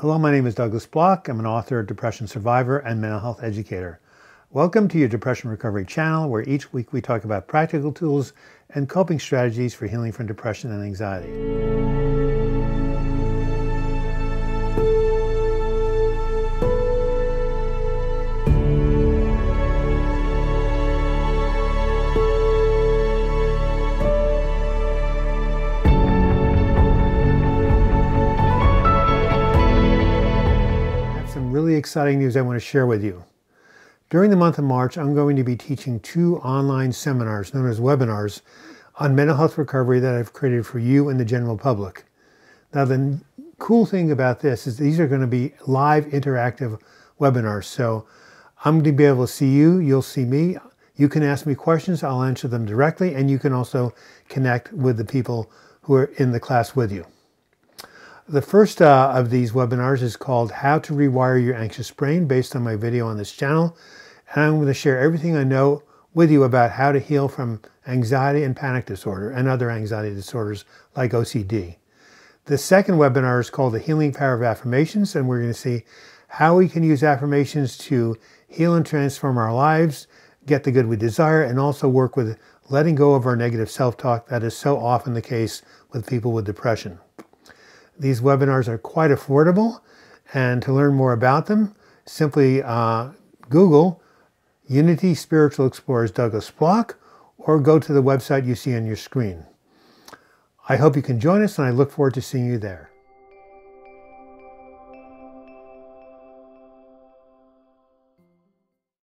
Hello, my name is Douglas Bloch. I'm an author, depression survivor, and mental health educator. Welcome to your Depression Recovery channel, where each week we talk about practical tools and coping strategies for healing from depression and anxiety. Really exciting news I want to share with you. During the month of March, I'm going to be teaching 2 online seminars known as webinars on mental health recovery that I've created for you and the general public. Now, the cool thing about this is these are going to be live interactive webinars. So I'm going to be able to see you, you'll see me. You can ask me questions, I'll answer them directly, and you can also connect with the people who are in the class with you. The first of these webinars is called How to Rewire Your Anxious Brain, based on my video on this channel. And I'm going to share everything I know with you about how to heal from anxiety and panic disorder and other anxiety disorders like OCD. The second webinar is called the Healing Power of Affirmations, and we're going to see how we can use affirmations to heal and transform our lives, get the good we desire, and also work with letting go of our negative self-talk that is so often the case with people with depression. These webinars are quite affordable, and to learn more about them, simply Google Unity Spiritual Explorers Douglas Bloch, or go to the website you see on your screen. I hope you can join us, and I look forward to seeing you there.